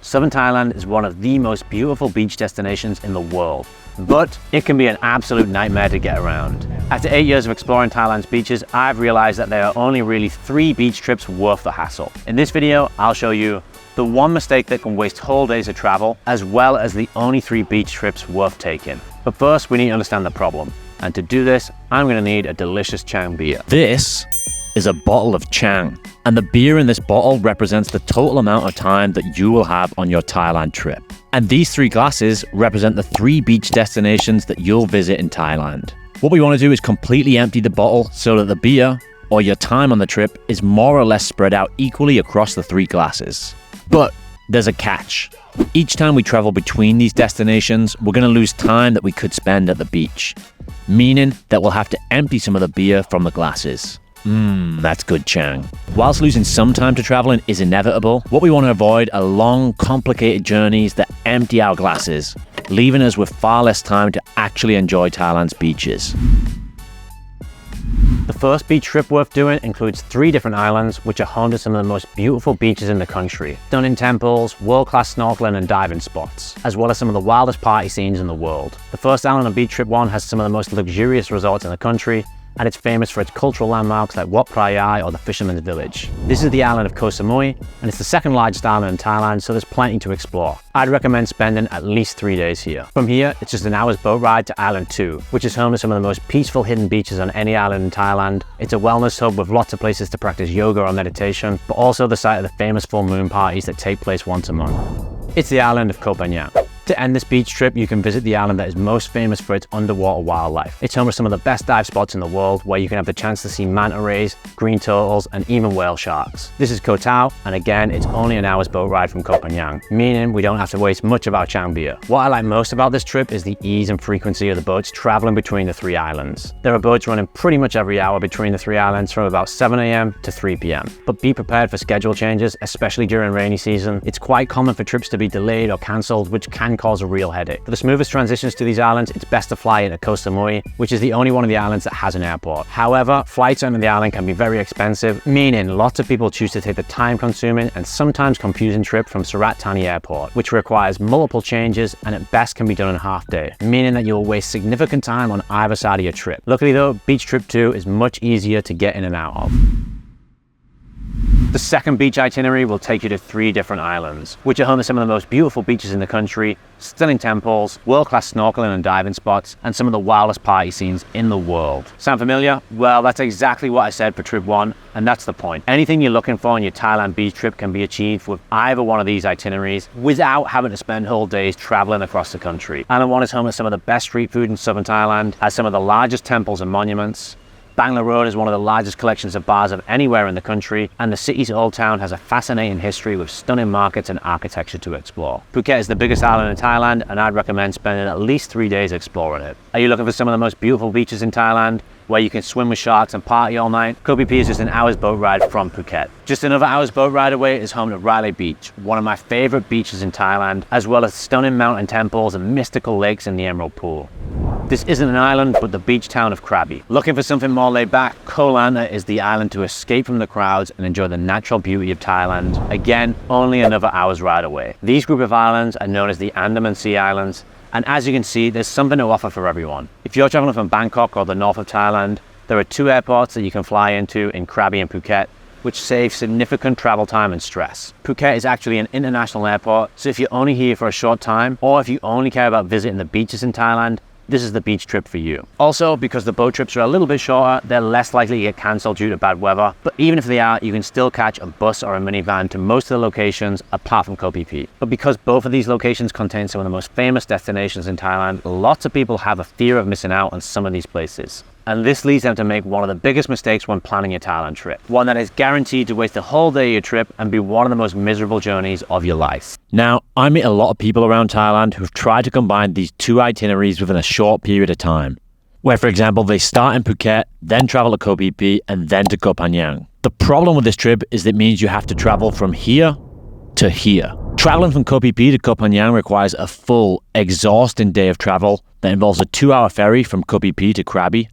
southern Thailand is one of the most beautiful beach destinations in the world, but it can be an absolute nightmare to get around. After 8 years of exploring Thailand's beaches, I've realized that there are only really 3 beach trips worth the hassle. In this video, I'll show you the one mistake that can waste whole days of travel, as well as the only 3 beach trips worth taking. But first, we need to understand the problem. And to do this, I'm going to need a delicious Chang beer. This is a bottle of Chang, and the beer in this bottle represents the total amount of time that you will have on your Thailand trip. And these 3 glasses represent the 3 beach destinations that you'll visit in Thailand. What we want to do is completely empty the bottle so that the beer, or your time on the trip, is more or less spread out equally across the 3 glasses. But there's a catch. Each time we travel between these destinations, we're going to lose time that we could spend at the beach, meaning that we'll have to empty some of the beer from the glasses. That's good Chang. Whilst losing some time to traveling is inevitable, what we want to avoid are long, complicated journeys that empty our glasses, leaving us with far less time to actually enjoy Thailand's beaches. The first beach trip worth doing includes 3 different islands, which are home to some of the most beautiful beaches in the country. Stunning temples, world-class snorkeling and diving spots, as well as some of the wildest party scenes in the world. The first island on Beach Trip 1 has some of the most luxurious resorts in the country, and it's famous for its cultural landmarks like Wat Phra or the Fisherman's Village. This is the island of Koh Samui, and it's the 2nd largest island in Thailand, so there's plenty to explore. I'd recommend spending at least 3 days here. From here, it's just an hour's boat ride to Island 2, which is home to some of the most peaceful hidden beaches on any island in Thailand. It's a wellness hub with lots of places to practice yoga or meditation, but also the site of the famous full moon parties that take place once a month. It's the island of Koh Phangan. To end this beach trip, you can visit the island that is most famous for its underwater wildlife. It's home to some of the best dive spots in the world, where you can have the chance to see manta rays, green turtles, and even whale sharks. This is Koh Tao, and again, it's only an hour's boat ride from Koh Phangan, meaning we don't have to waste much of our Chang beer. What I like most about this trip is the ease and frequency of the boats traveling between the 3 islands. There are boats running pretty much every hour between the 3 islands from about 7 AM to 3 PM. But be prepared for schedule changes, especially during rainy season. It's quite common for trips to be delayed or cancelled, which can cause a real headache. For the smoothest transitions to these islands, it's best to fly into Koh Samui, which is the only one of the islands that has an airport. However, flights onto the island can be very expensive, meaning lots of people choose to take the time-consuming and sometimes confusing trip from Surat Thani Airport, which requires multiple changes and at best can be done in a half day, meaning that you'll waste significant time on either side of your trip. Luckily though, Beach Trip 2 is much easier to get in and out of. The second beach itinerary will take you to 3 different islands, which are home to some of the most beautiful beaches in the country, stunning temples, world-class snorkeling and diving spots, and some of the wildest party scenes in the world. Sound familiar? Well, that's exactly what I said for Trip 1, and that's the point. Anything you're looking for on your Thailand beach trip can be achieved with either one of these itineraries without having to spend whole days traveling across the country. Island 1 is home to some of the best street food in southern Thailand, has some of the largest temples and monuments. Bangla Road is one of the largest collections of bars of anywhere in the country, and the city's old town has a fascinating history with stunning markets and architecture to explore. Phuket is the biggest island in Thailand, and I'd recommend spending at least 3 days exploring it. Are you looking for some of the most beautiful beaches in Thailand, where you can swim with sharks and party all night? Koh Phi Phi is just an hour's boat ride from Phuket. Just another hour's boat ride away is home to Railay Beach, one of my favorite beaches in Thailand, as well as stunning mountain temples and mystical lakes in the Emerald Pool. This isn't an island, but the beach town of Krabi. Looking for something more laid back, Koh Lanta is the island to escape from the crowds and enjoy the natural beauty of Thailand. Again, only another hour's ride away. These group of islands are known as the Andaman Sea Islands, and as you can see, there's something to offer for everyone. If you're traveling from Bangkok or the north of Thailand, there are 2 airports that you can fly into in Krabi and Phuket, which saves significant travel time and stress. Phuket is actually an international airport, so if you're only here for a short time, or if you only care about visiting the beaches in Thailand, this is the beach trip for you. Also, because the boat trips are a little bit shorter, they're less likely to get cancelled due to bad weather, but even if they are, you can still catch a bus or a minivan to most of the locations apart from Koh Phi Phi. But because both of these locations contain some of the most famous destinations in Thailand, lots of people have a fear of missing out on some of these places. And this leads them to make one of the biggest mistakes when planning your Thailand trip. One that is guaranteed to waste a whole day of your trip and be one of the most miserable journeys of your life. Now, I meet a lot of people around Thailand who've tried to combine these 2 itineraries within a short period of time. Where, for example, they start in Phuket, then travel to Koh Phi Phi, and then to Koh Phangan. The problem with this trip is it means you have to travel from here to here. Traveling from Koh Phi Phi to Koh Phangan requires a full, exhausting day of travel that involves a 2-hour ferry from Koh Phi Phi to Krabi,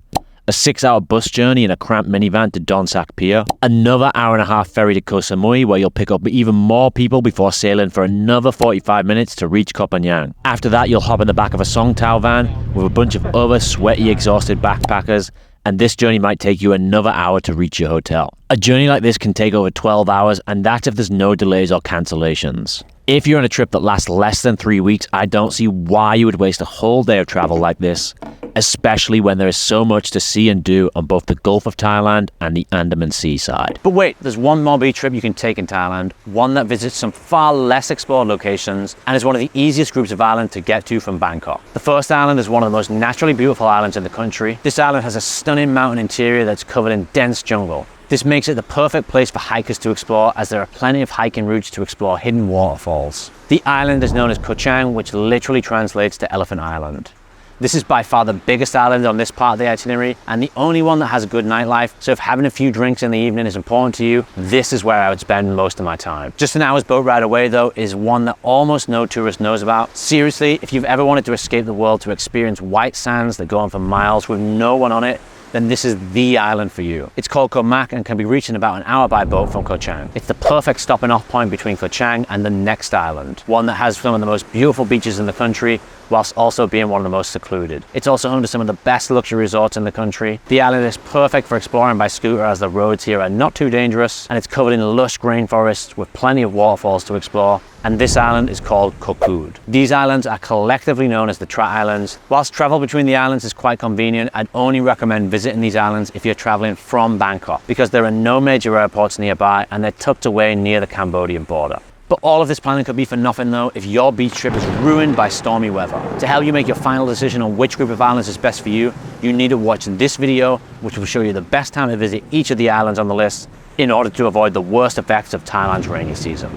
a 6-hour bus journey in a cramped minivan to Don Sak Pier, another hour-and-a-half ferry to Koh Samui where you'll pick up even more people before sailing for another 45 minutes to reach Koh Phangan. After that, you'll hop in the back of a Songtao van with a bunch of other sweaty, exhausted backpackers, and this journey might take you another hour to reach your hotel. A journey like this can take over 12 hours, and that's if there's no delays or cancellations. If you're on a trip that lasts less than 3 weeks, I don't see why you would waste a whole day of travel like this, especially when there is so much to see and do on both the Gulf of Thailand and the Andaman Sea side. But wait, there's one more beach trip you can take in Thailand, one that visits some far less explored locations and is one of the easiest groups of islands to get to from Bangkok. The first island is one of the most naturally beautiful islands in the country. This island has a stunning mountain interior that's covered in dense jungle. This makes it the perfect place for hikers to explore, as there are plenty of hiking routes to explore hidden waterfalls. The island is known as Koh Chang, which literally translates to Elephant Island. This is by far the biggest island on this part of the itinerary and the only one that has a good nightlife, so if having a few drinks in the evening is important to you, this is where I would spend most of my time. Just an hour's boat ride away though is one that almost no tourist knows about. Seriously, if you've ever wanted to escape the world to experience white sands that go on for miles with no one on it, then this is the island for you. It's called Koh Mak and can be reached in about an hour by boat from Koh Chang. It's the perfect stopping off point between Koh Chang and the next island, one that has some of the most beautiful beaches in the country, whilst also being one of the most secluded. It's also home to some of the best luxury resorts in the country. The island is perfect for exploring by scooter, as the roads here are not too dangerous, and it's covered in lush rainforests with plenty of waterfalls to explore. And this island is called Koh Kood. These islands are collectively known as the Trat Islands. Whilst travel between the islands is quite convenient, I'd only recommend visiting these islands if you're traveling from Bangkok, because there are no major airports nearby and they're tucked away near the Cambodian border. But all of this planning could be for nothing though if your beach trip is ruined by stormy weather. To help you make your final decision on which group of islands is best for you, you need to watch this video, which will show you the best time to visit each of the islands on the list in order to avoid the worst effects of Thailand's rainy season.